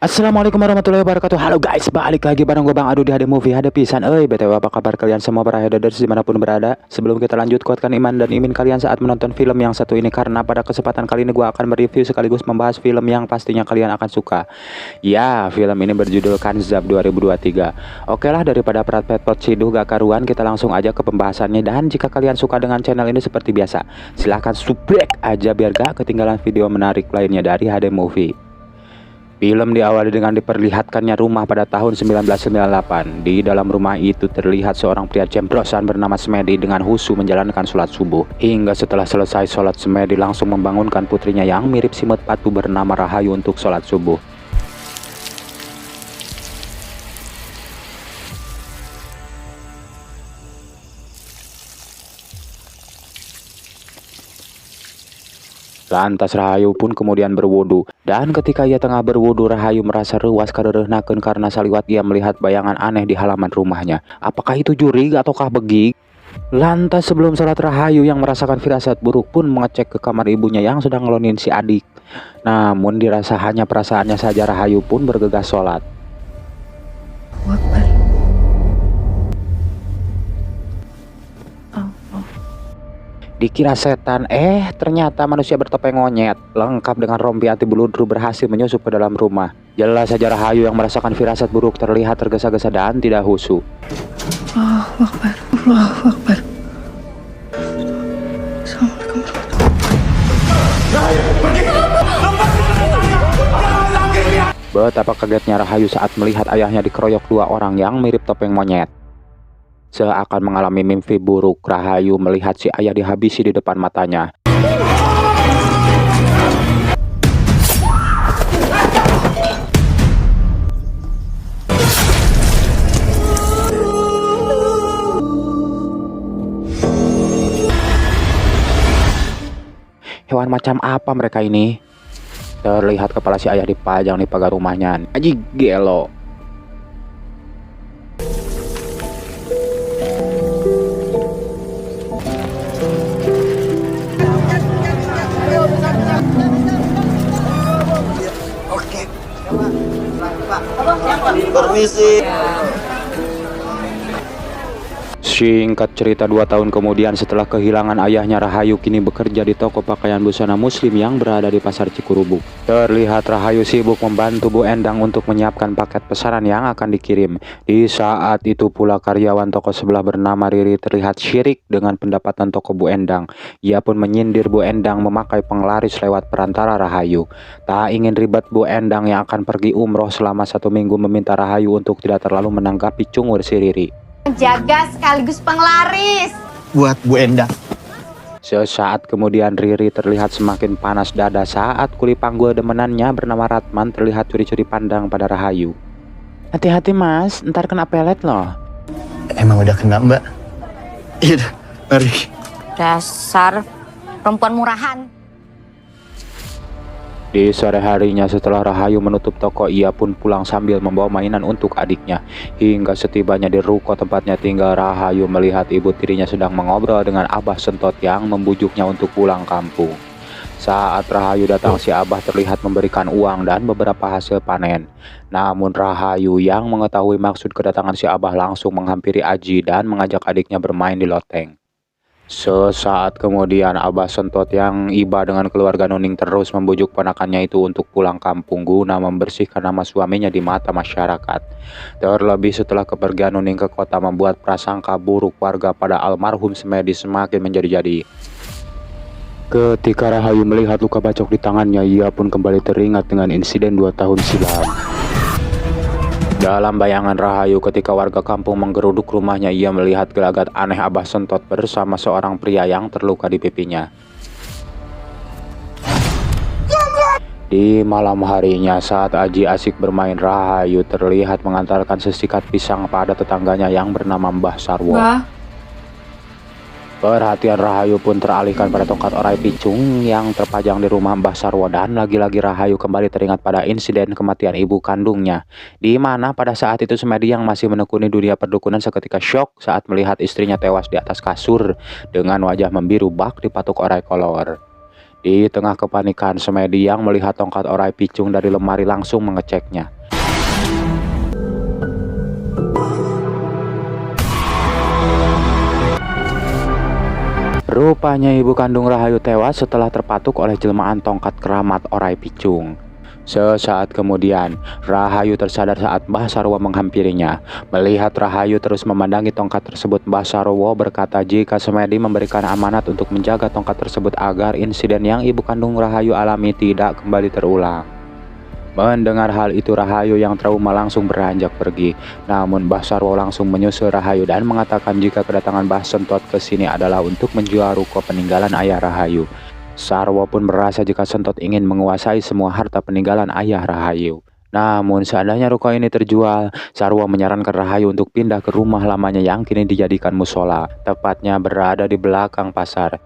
Assalamualaikum warahmatullahi wabarakatuh. Halo guys, balik lagi bareng gue Bang Adu di HD Movie HD Pisan. BTW apa kabar kalian semua para headers dimanapun berada. Sebelum kita lanjut, kuatkan iman dan imin kalian saat menonton film yang satu ini, karena pada kesempatan kali ini gue akan mereview sekaligus membahas film yang pastinya kalian akan suka. Ya, film ini berjudul Kanzab 2023. Oke lah, daripada prat-prat ciduh gak karuan, kita langsung aja ke pembahasannya. Dan jika kalian suka dengan channel ini seperti biasa, silahkan subscribe aja biar gak ketinggalan video menarik lainnya dari HD Movie. Film diawali dengan diperlihatkannya rumah pada tahun 1998. Di dalam rumah itu terlihat seorang pria cembrosan bernama Smedi dengan khusyuk menjalankan sholat subuh. Hingga setelah selesai sholat, Smedi langsung membangunkan putrinya yang mirip simut patu bernama Rahayu untuk sholat subuh. Lantas Rahayu pun kemudian berwudu. Dan ketika ia tengah berwudu, Rahayu merasa ruas kareureunahkeun karena saliwat ia melihat bayangan aneh di halaman rumahnya. Apakah itu jurig ataukah begig? Lantas sebelum sholat, Rahayu yang merasakan firasat buruk pun mengecek ke kamar ibunya yang sedang ngelonin si adik. Namun dirasa hanya perasaannya saja, Rahayu pun bergegas sholat. Dikira setan, ternyata manusia bertopeng monyet lengkap dengan rompi anti beludru berhasil menyusup ke dalam rumah. Jelas saja Rahayu yang merasakan firasat buruk terlihat tergesa-gesa dan tidak khusyuk. Allahu Akbar, Allahu Akbar. Assalamualaikum warahmatullahi. Betapa kagetnya Rahayu saat melihat ayahnya dikeroyok dua orang yang mirip topeng monyet. Seakan mengalami mimpi buruk, Rahayu melihat si ayah dihabisi di depan matanya. Hewan macam apa mereka ini? Terlihat kepala si ayah dipajang di pagar rumahnya. Aji gelo. Permisi. Singkat cerita, 2 tahun kemudian setelah kehilangan ayahnya, Rahayu kini bekerja di toko pakaian busana muslim yang berada di pasar Cikurubuk. Terlihat Rahayu sibuk membantu Bu Endang untuk menyiapkan paket pesanan yang akan dikirim. Di saat itu pula karyawan toko sebelah bernama Riri terlihat syirik dengan pendapatan toko Bu Endang. Ia pun menyindir Bu Endang memakai penglaris lewat perantara Rahayu. Tak ingin ribet, Bu Endang yang akan pergi umroh selama 1 minggu meminta Rahayu untuk tidak terlalu menanggapi cungur si Riri. Jaga sekaligus penglaris Buat Bu Endang. Sesaat kemudian Riri terlihat semakin panas dada saat kuli panggul demenannya bernama Ratman terlihat curi-curi pandang pada Rahayu. Hati-hati mas, ntar kena pelet loh. Emang udah kena mbak? Iya, mari. dasar perempuan murahan. Di sore harinya setelah Rahayu menutup toko, ia pun pulang sambil membawa mainan untuk adiknya. Hingga setibanya di ruko tempatnya tinggal, Rahayu melihat ibu tirinya sedang mengobrol dengan Abah Sentot yang membujuknya untuk pulang kampung. Saat Rahayu datang, si Abah terlihat memberikan uang dan beberapa hasil panen. Namun Rahayu yang mengetahui maksud kedatangan si Abah langsung menghampiri Aji dan mengajak adiknya bermain di loteng. Sesaat kemudian Abah Sentot yang iba dengan keluarga Nuning terus membujuk ponakannya itu untuk pulang kampung guna membersihkan nama suaminya di mata masyarakat. Terlebih setelah kepergian Nuning ke kota membuat prasangka buruk warga pada almarhum Smedi semakin menjadi-jadi. Ketika Rahayu melihat luka bacok di tangannya, ia pun kembali teringat dengan insiden 2 tahun silam. Dalam bayangan Rahayu, ketika warga kampung menggeruduk rumahnya, ia melihat gelagat aneh Abah Sentot bersama seorang pria yang terluka di pipinya. Di malam harinya saat Aji asik bermain, Rahayu terlihat mengantarkan sesikat pisang pada tetangganya yang bernama Mbah Sarwo. Perhatian Rahayu pun teralihkan pada tongkat orai picung yang terpajang di rumah Mbah Sarwo, dan lagi-lagi Rahayu kembali teringat pada insiden kematian ibu kandungnya, di mana pada saat itu Smedi yang masih menekuni dunia perdukunan seketika syok saat melihat istrinya tewas di atas kasur dengan wajah membiru bak dipatuk orai kolor. Di tengah kepanikan, Semedi yang melihat tongkat Orai Picung dari lemari langsung mengeceknya. Rupanya ibu kandung Rahayu tewas setelah terpatuk oleh jelmaan tongkat keramat Orai Picung. Sesaat kemudian, Rahayu tersadar saat Mbah Sarwo menghampirinya. Melihat Rahayu terus memandangi tongkat tersebut, Mbah Sarwo berkata jika Semedi memberikan amanat untuk menjaga tongkat tersebut agar insiden yang ibu kandung Rahayu alami tidak kembali terulang. Mendengar hal itu, Rahayu yang trauma langsung beranjak pergi. Namun Mbah Sarwo langsung menyusul Rahayu dan mengatakan jika kedatangan Mbah Sentot ke sini adalah untuk menjual ruko peninggalan ayah Rahayu. Sarwo pun merasa jika Sentot ingin menguasai semua harta peninggalan ayah Rahayu. Namun seandainya ruko ini terjual, Sarwo menyarankan Rahayu untuk pindah ke rumah lamanya yang kini dijadikan musola, tepatnya berada di belakang pasar.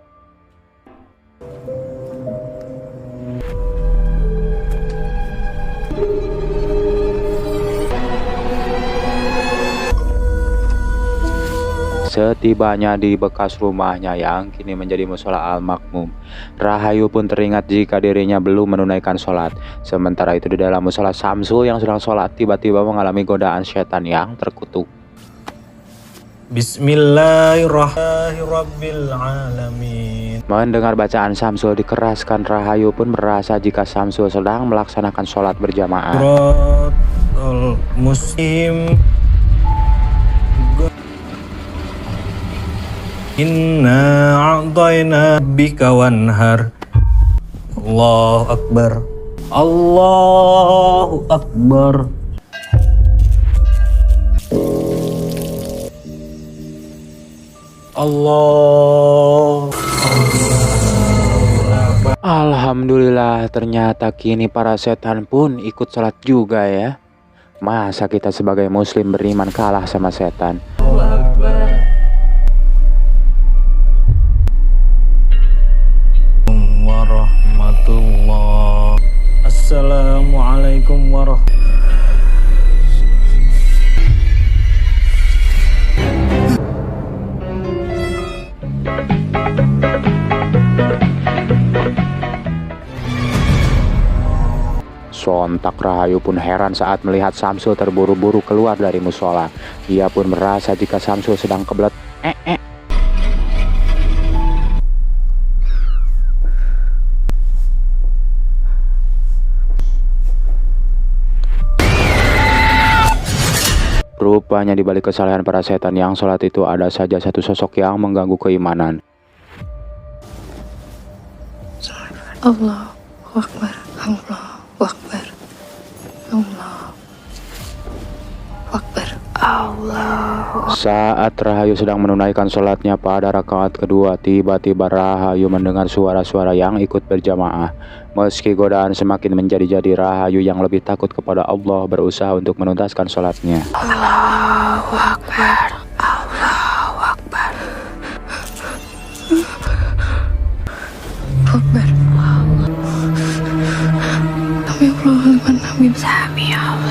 Setibanya di bekas rumahnya yang kini menjadi musola Al-Makmum, Rahayu pun teringat jika dirinya belum menunaikan sholat. Sementara itu di dalam musola Samsul yang sedang sholat tiba-tiba mengalami godaan setan yang terkutuk. Bismillahirrahmanirrahim. Mendengar bacaan Samsul dikeraskan, Rahayu pun merasa jika Samsul sedang melaksanakan sholat berjamaah. Siratal muslim. Inna a'tayna bika wanhar. Allahu Akbar. Allahu Akbar. Allah. Alhamdulillah, ternyata kini para setan pun ikut sholat juga ya. Masa kita sebagai muslim beriman kalah sama setan? Warahmatullah. Assalamualaikum warahmatullahi. Sontak Rahayu pun heran saat melihat Samsul terburu-buru keluar dari musola. Ia pun merasa jika Samsul sedang kebelet Rupanya di balik kesalahan para setan yang sholat itu ada saja satu sosok yang mengganggu keimanan. Allahu Akbar, Allahu Akbar, Allahu Akbar, Allahu. Saat Rahayu sedang menunaikan sholatnya pada rakaat kedua, tiba-tiba Rahayu mendengar suara-suara yang ikut berjamaah. Meski godaan semakin menjadi-jadi, Rahayu yang lebih takut kepada Allah berusaha untuk menuntaskan sholatnya. Allahu Akbar, Allahu Akbar, Akbar.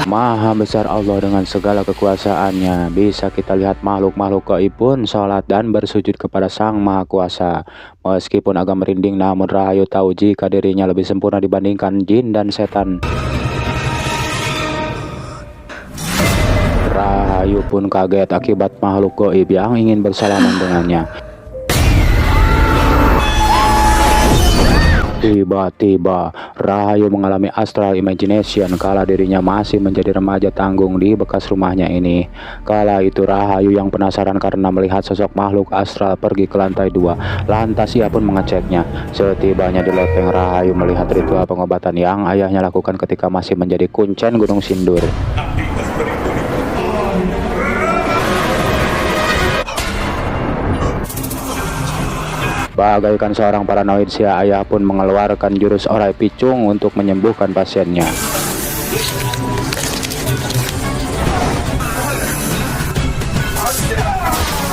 Maha besar Allah dengan segala kekuasaannya. Bisa kita lihat makhluk-makhluk gaib pun sholat dan bersujud kepada Sang Maha Kuasa. Meskipun agak merinding, namun Rahayu tahu jika dirinya lebih sempurna dibandingkan jin dan setan. Rahayu pun kaget akibat makhluk gaib yang ingin bersalaman dengannya. Tiba-tiba Rahayu mengalami astral imagination kala dirinya masih menjadi remaja tanggung di bekas rumahnya ini. Kala itu Rahayu yang penasaran karena melihat sosok makhluk astral pergi ke lantai 2. Lantas ia pun mengeceknya. Setibanya di loteng, Rahayu melihat ritual pengobatan yang ayahnya lakukan ketika masih menjadi kuncen Gunung Sindur. Bagaikan seorang paranoid, si ayah pun mengeluarkan jurus Orai Picung untuk menyembuhkan pasiennya.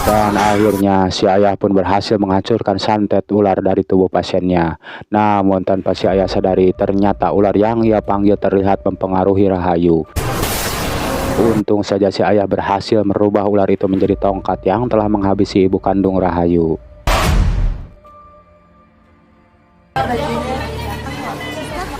Dan akhirnya si ayah pun berhasil menghancurkan santet ular dari tubuh pasiennya. Namun tanpa si ayah sadari, ternyata ular yang ia panggil terlihat mempengaruhi Rahayu. Untung saja si ayah berhasil merubah ular itu menjadi tongkat yang telah menghabisi ibu kandung Rahayu.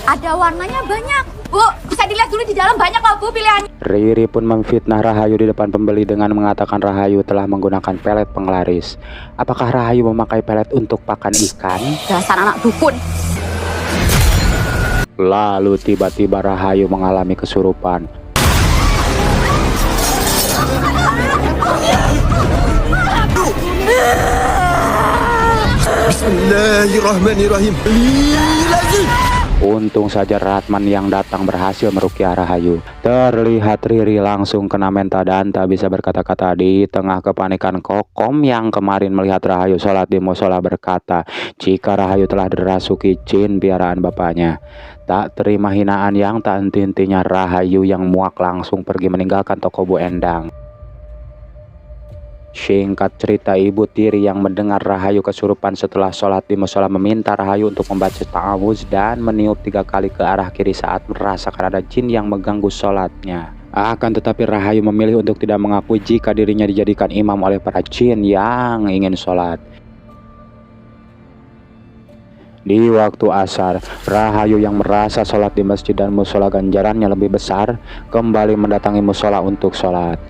Ada warnanya banyak. Bu, bisa dilihat dulu di dalam banyak loh Bu pilihannya. Riri pun memfitnah Rahayu di depan pembeli dengan mengatakan Rahayu telah menggunakan pelet penglaris. Apakah Rahayu memakai pelet untuk pakan ikan? Dasar anak dukun. Lalu tiba-tiba Rahayu mengalami kesurupan. Bismillahirrahmanirrahim. Untung saja Ratman yang datang berhasil meruqyah Rahayu. Terlihat Riri langsung kena mental dan tak bisa berkata-kata. Di tengah kepanikan, Kokom yang kemarin melihat Rahayu sholat di musola berkata jika Rahayu telah dirasuki jin piaraan bapaknya. Tak terima hinaan yang tak henti-hentinya, Rahayu yang muak langsung pergi meninggalkan toko Bu Endang. Singkat cerita, ibu tiri yang mendengar Rahayu kesurupan setelah sholat di musola meminta Rahayu untuk membaca ta'awuz dan meniup 3 kali ke arah kiri saat merasakan ada jin yang mengganggu sholatnya. Akan tetapi Rahayu memilih untuk tidak mengakui jika dirinya dijadikan imam oleh para jin yang ingin sholat. Di waktu asar, Rahayu yang merasa sholat di masjid dan musola ganjarannya lebih besar kembali mendatangi musola untuk sholat.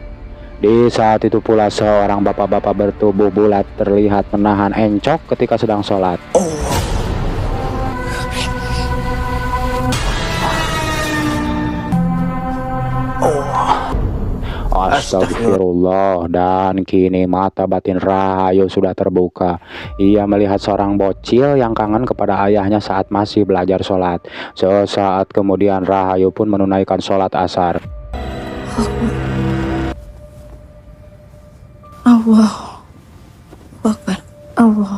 Di saat itu pula seorang bapak-bapak bertubuh bulat terlihat menahan encok ketika sedang sholat. Astagfirullah. Dan kini mata batin Rahayu sudah terbuka. Ia melihat seorang bocil yang kangen kepada ayahnya saat masih belajar sholat. Sesaat kemudian Rahayu pun menunaikan sholat asar. Allah Akbar. Allah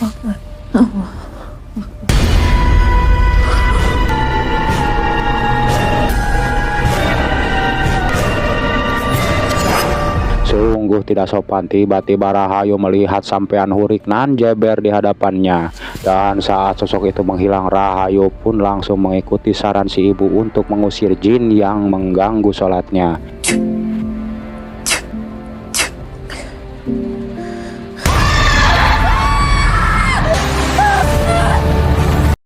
Akbar. Allah. Sungguh tidak sopan, tiba-tiba Rahayu melihat sampean Hurik nan jeber di hadapannya. Dan saat sosok itu menghilang, Rahayu pun langsung mengikuti saran si ibu untuk mengusir jin yang mengganggu sholatnya.